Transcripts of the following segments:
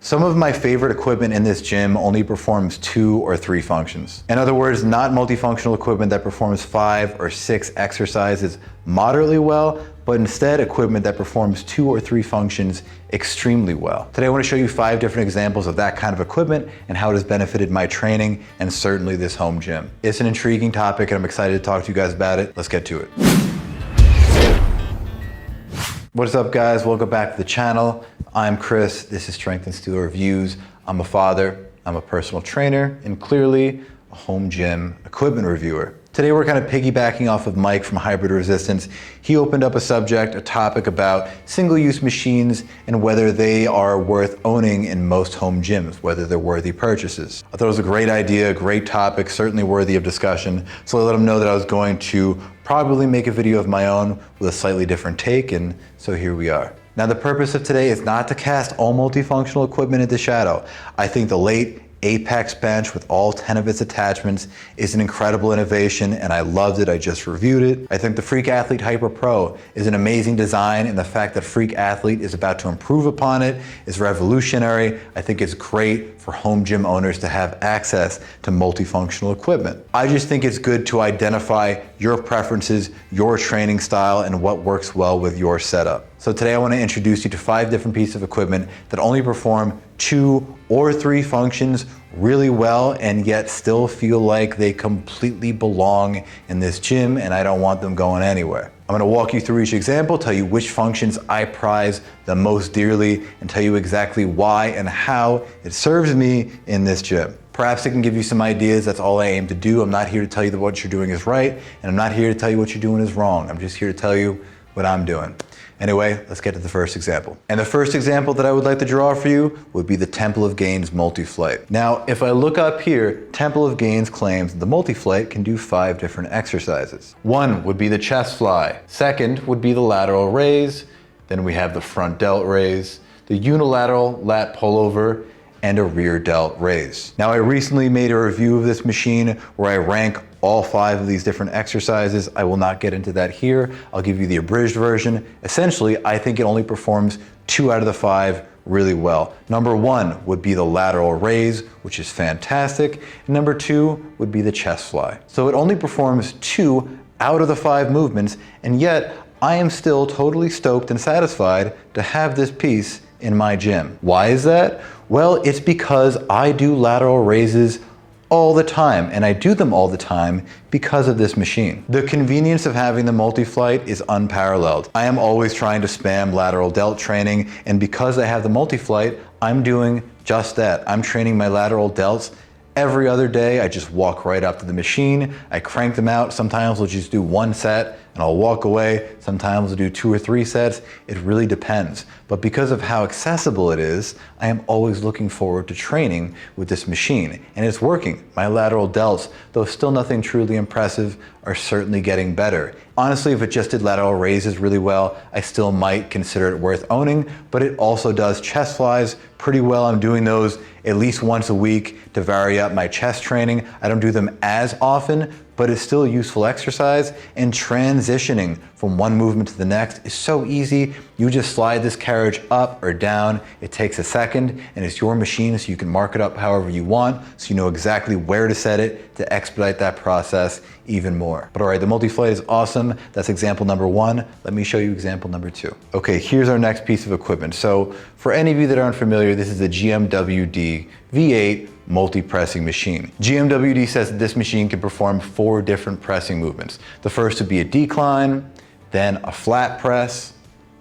Some of my favorite equipment in this gym only performs 2 or 3 functions. In other words, not multifunctional equipment that performs 5 or 6 exercises moderately well, but instead equipment that performs 2 or 3 functions extremely well. Today I want to show you 5 different examples of that kind of equipment and how it has benefited my training and certainly this home gym. It's an intriguing topic and I'm excited to talk to you guys about it. Let's get to it. What's up guys, welcome back to the channel. I'm Chris, this is Strength and Steel Reviews. I'm a father, I'm a personal trainer, and clearly a home gym equipment reviewer. Today we're kind of piggybacking off of Mike from Hybrid Resistance. He opened up a topic about single-use machines and whether they are worth owning in most home gyms, whether they're worthy purchases. I thought it was a great idea, a great topic, certainly worthy of discussion. So I let him know that I was going to probably make a video of my own with a slightly different take, and so here we are. Now the purpose of today is not to cast all multifunctional equipment into shadow. I think the late Apex bench with all 10 of its attachments is an incredible innovation and I loved it, I just reviewed it. I think the Freak Athlete Hyper Pro is an amazing design and the fact that Freak Athlete is about to improve upon it is revolutionary. I think it's great for home gym owners to have access to multifunctional equipment. I just think it's good to identify your preferences, your training style, and what works well with your setup. So today I want to introduce you to 5 different pieces of equipment that only perform 2 or 3 functions really well and yet still feel like they completely belong in this gym and I don't want them going anywhere. I'm going to walk you through each example, tell you which functions I prize the most dearly, and tell you exactly why and how it serves me in this gym. Perhaps it can give you some ideas. That's all I aim to do. I'm not here to tell you that what you're doing is right, and I'm not here to tell you what you're doing is wrong. I'm just here to tell you what I'm doing. Anyway, let's get to the first example. And the first example that I would like to draw for you would be the Temple of Gainz Multi-Flight. Now, if I look up here, Temple of Gainz claims the Multi-Flight can do 5 different exercises. 1 would be the chest fly. 2nd would be the lateral raise. Then we have the front delt raise, the unilateral lat pullover, and a rear delt raise. Now, I recently made a review of this machine where I rank all 5 of these different exercises. I will not get into that here. I'll give you the abridged version. Essentially, I think it only performs 2 out of the 5 really well. Number 1 would be the lateral raise, which is fantastic. And number 2 would be the chest fly. So it only performs 2 out of the 5 movements, and yet I am still totally stoked and satisfied to have this piece in my gym. Why is that? Well, it's because I do lateral raises all the time, and I do them all the time because of this machine. The convenience of having the Multi-Flight is unparalleled. I am always trying to spam lateral delt training, and because I have the Multi-Flight, I'm doing just that. I'm training my lateral delts every other day. I just walk right up to the machine, I crank them out. Sometimes I'll just do 1 set and I'll walk away. Sometimes I'll do 2 or 3 sets. It really depends. But because of how accessible it is, I am always looking forward to training with this machine. And it's working. My lateral delts, though still nothing truly impressive, are certainly getting better. Honestly, if it just did lateral raises really well, I still might consider it worth owning, but it also does chest flies pretty well. I'm doing those at least once a week to vary up my chest training. I don't do them as often, but it's still a useful exercise, and transitioning from one movement to the next is so easy. You just slide this carriage up or down. It takes a second, and it's your machine, so you can mark it up however you want, so you know exactly where to set it to expedite that process even more. But all right, the Multi-Flight is awesome. That's example number 1. Let me show you example number 2. Okay, here's our next piece of equipment. So for any of you that aren't familiar, this is the GMWD V8 Multi-Pressing machine. GMWD says that this machine can perform 4 different pressing movements. The first would be a decline, then a flat press,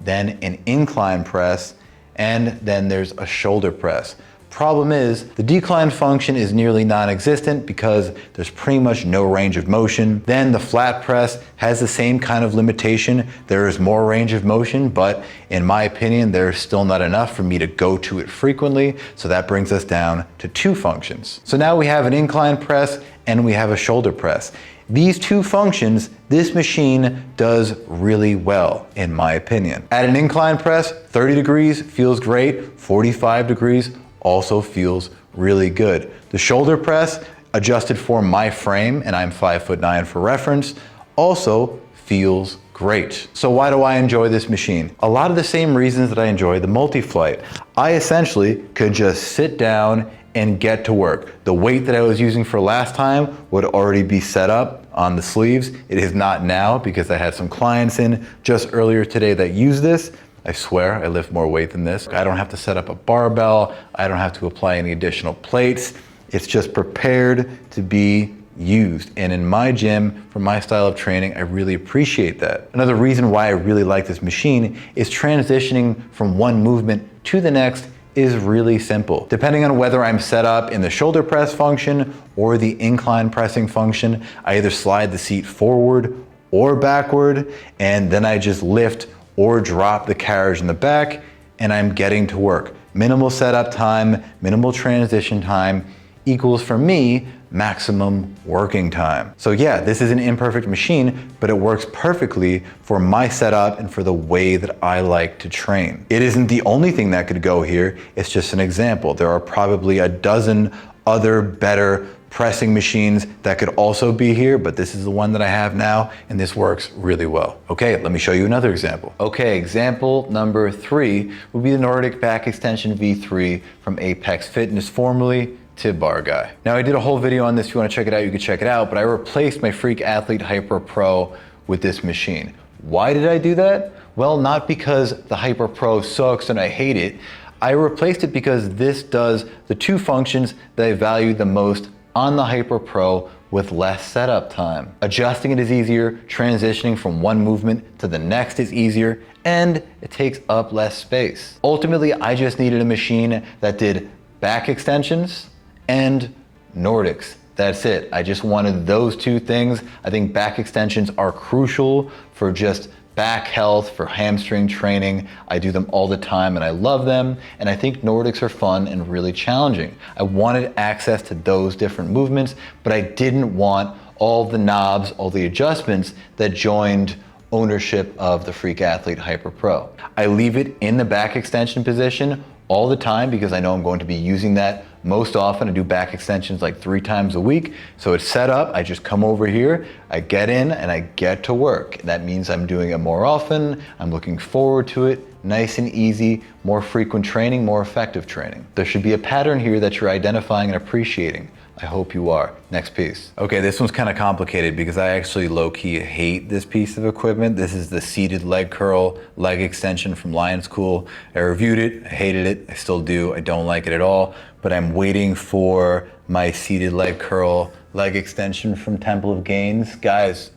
then an incline press, and then there's a shoulder press. Problem is, the decline function is nearly non-existent because there's pretty much no range of motion. Then the flat press has the same kind of limitation. There is more range of motion, but in my opinion, there's still not enough for me to go to it frequently. So that brings us down to 2 functions. So now we have an incline press and we have a shoulder press. These 2 functions, this machine does really well, in my opinion. At an incline press, 30 degrees feels great, 45 degrees also feels really good. The shoulder press, adjusted for my frame, and I'm 5'9" for reference, also feels Great. So why do I enjoy this machine? A lot of the same reasons that I enjoy the Multi-Flight. I essentially could just sit down and get to work. The weight that I was using for last time would already be set up on the sleeves. It is not now because I had some clients in just earlier today that use this. I swear I lift more weight than this. I don't have to set up a barbell. I don't have to apply any additional plates. It's just prepared to be used. And in my gym, for my style of training, I really appreciate that. Another reason why I really like this machine is transitioning from one movement to the next is really simple. Depending on whether I'm set up in the shoulder press function or the incline pressing function, I either slide the seat forward or backward, and then I just lift or drop the carriage in the back, and I'm getting to work. Minimal setup time, minimal transition time equals, for me, maximum working time. So yeah, this is an imperfect machine, but it works perfectly for my setup and for the way that I like to train. It isn't the only thing that could go here, it's just an example. There are probably a dozen other better pressing machines that could also be here, but this is the one that I have now, and this works really well. Okay, let me show you another example. Okay, example number 3 would be the Nordic Back Extension V3 from Apex Fitness, formerly Tib Bar Guy. Now, I did a whole video on this. If you want to check it out, you can check it out, but I replaced my Freak Athlete Hyper Pro with this machine. Why did I do that? Well, not because the Hyper Pro sucks and I hate it. I replaced it because this does the two functions that I value the most on the Hyper Pro with less setup time. Adjusting it is easier, transitioning from one movement to the next is easier, and it takes up less space. Ultimately, I just needed a machine that did back extensions and Nordics. That's it. I just wanted those two things. I think back extensions are crucial for just back health, for hamstring training. I do them all the time and I love them. And I think Nordics are fun and really challenging. I wanted access to those different movements, but I didn't want all the knobs, all the adjustments that joined ownership of the Freak Athlete Hyper Pro. I leave it in the back extension position all the time because I know I'm going to be using that most often. I do back extensions like 3 times a week. So it's set up, I just come over here, I get in and I get to work. That means I'm doing it more often, I'm looking forward to it, nice and easy, more frequent training, more effective training. There should be a pattern here that you're identifying and appreciating. I hope you are. Next piece. Okay, this one's kind of complicated because I actually low-key hate this piece of equipment. This is the seated leg curl, leg extension from Lionscool. I reviewed it, I hated it, I still do, I don't like it at all, but I'm waiting for my seated leg curl, leg extension from Temple of Gainz. Guys,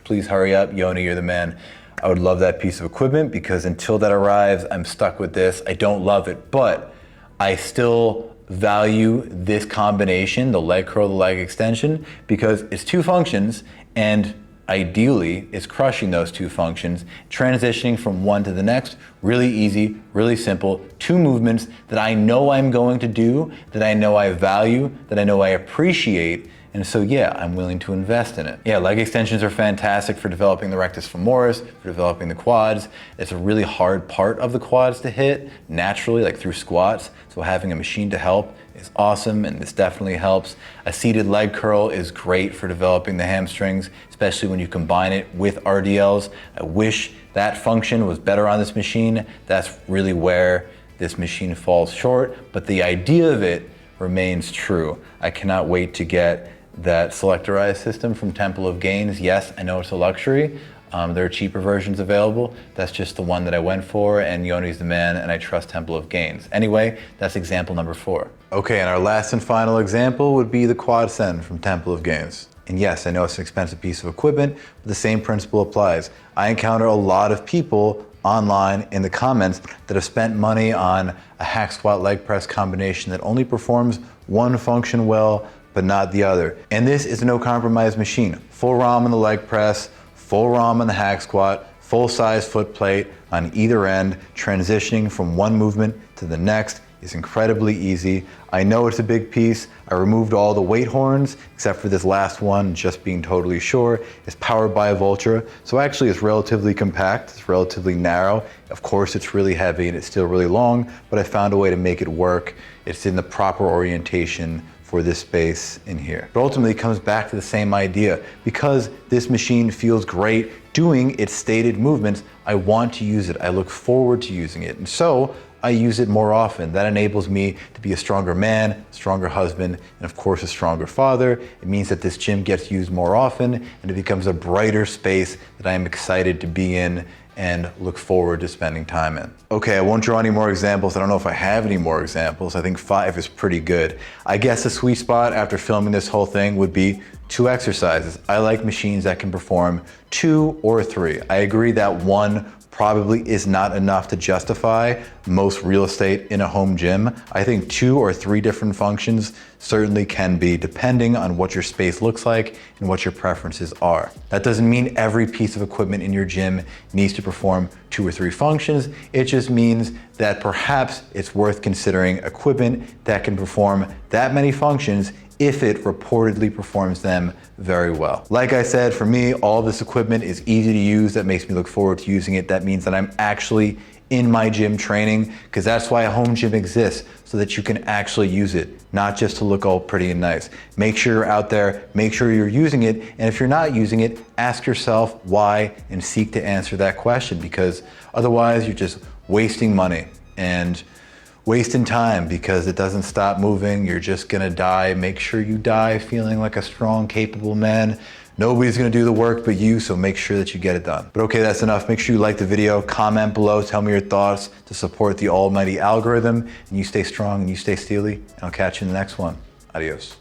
please hurry up. Yoni, you're the man. I would love that piece of equipment because until that arrives, I'm stuck with this. I don't love it, but I still value this combination, the leg curl, the leg extension, because it's two functions and ideally it's crushing those two functions, transitioning from one to the next, really easy, really simple, 2 movements that I know I'm going to do, that I know I value, that I know I appreciate. And so yeah, I'm willing to invest in it. Yeah, leg extensions are fantastic for developing the rectus femoris, for developing the quads. It's a really hard part of the quads to hit naturally, like through squats. So having a machine to help is awesome, and this definitely helps. A seated leg curl is great for developing the hamstrings, especially when you combine it with RDLs. I wish that function was better on this machine. That's really where this machine falls short, but the idea of it remains true. I cannot wait to get that selectorized system from Temple of Gainz. Yes, I know it's a luxury. There are cheaper versions available. That's just the one that I went for, and Yoni's the man, and I trust Temple of Gainz. Anyway, that's example number 4. Okay, and our last and final example would be the Quad Send from Temple of Gainz. And yes, I know it's an expensive piece of equipment, but the same principle applies. I encounter a lot of people online in the comments that have spent money on a hack squat leg press combination that only performs one function well, but not the other. And this is a no compromise machine. Full ROM on the leg press, full ROM on the hack squat, full size foot plate on either end. Transitioning from one movement to the next is incredibly easy. I know it's a big piece. I removed all the weight horns except for this last one, just being totally sure. It's powered by a Vultra, so actually it's relatively compact, it's relatively narrow. Of course it's really heavy and it's still really long, but I found a way to make it work. It's in the proper orientation for this space in here. But ultimately it comes back to the same idea. Because this machine feels great doing its stated movements, I want to use it. I look forward to using it. And so I use it more often. That enables me to be a stronger man, stronger husband, and of course a stronger father. It means that this gym gets used more often and it becomes a brighter space that I am excited to be in and look forward to spending time in. Okay, I won't draw any more examples. I don't know if I have any more examples. I think 5 is pretty good. I guess the sweet spot after filming this whole thing would be 2 exercises. I like machines that can perform 2 or 3. I agree that 1 probably is not enough to justify most real estate in a home gym. I think 2 or 3 different functions certainly can be, depending on what your space looks like and what your preferences are. That doesn't mean every piece of equipment in your gym needs to perform 2 or 3 functions. It just means that perhaps it's worth considering equipment that can perform that many functions if it reportedly performs them very well. Like I said, for me, all this equipment is easy to use. That makes me look forward to using it. That means that I'm actually in my gym training, because that's why a home gym exists, so that you can actually use it, not just to look all pretty and nice. Make sure you're out there, make sure you're using it, and if you're not using it, ask yourself why and seek to answer that question, because otherwise you're just wasting money and wasting time because it doesn't stop moving. You're just gonna die. Make sure you die feeling like a strong, capable man. Nobody's gonna do the work but you, so make sure that you get it done. But okay, that's enough. Make sure you like the video, comment below, tell me your thoughts to support the almighty algorithm, and you stay strong and you stay steely, and I'll catch you in the next one. Adios.